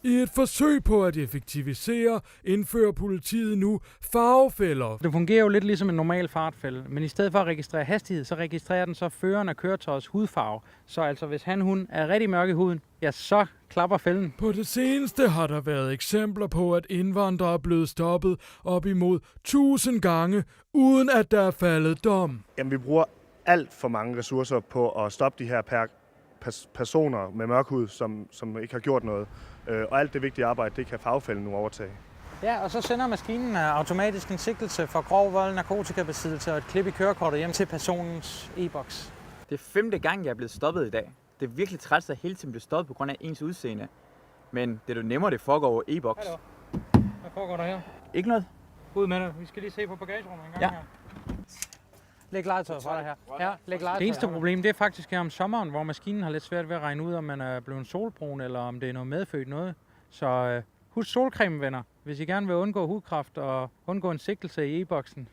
I et forsøg på at effektivisere, indfører politiet nu farvefælder. Det fungerer jo lidt ligesom en normal fartfælde, men i stedet for at registrere hastighed, så registrerer den så føreren af køretøjets hudfarve. Så altså hvis hun er rigtig mørk i huden, ja, så klapper fælden. På det seneste har der været eksempler på, at indvandrere er blevet stoppet op imod 1000 gange, uden at der er faldet dom. Jamen, vi bruger alt for mange ressourcer på at stoppe de her personer med mørk hud, som ikke har gjort noget. Og alt det vigtige arbejde, det kan fagfælden nu overtage. Ja, og så sender maskinen automatisk en sigtelse for grov vold, narkotikabesiddelse og et klip i kørekortet hjem til personens e-boks. Det er 5. gang, jeg er blevet stoppet i dag. Det er virkelig træls at hele tiden blive stoppet på grund af ens udseende. Men det er jo nemmere, det foregår over e-boks. Hallo. Hvad foregår der her? Ikke noget. Ud med det. Vi skal lige se på bagagerummet en gang her. Læg legetøjet fra dig her. Ja, læg legetøjet. Det eneste problem, det er faktisk her om sommeren, hvor maskinen har lidt svært ved at regne ud, om man er blevet solbrun, eller om det er noget medfødt noget. Så husk solcreme, venner, hvis I gerne vil undgå hudkræft og undgå en sigtelse i e-boksen.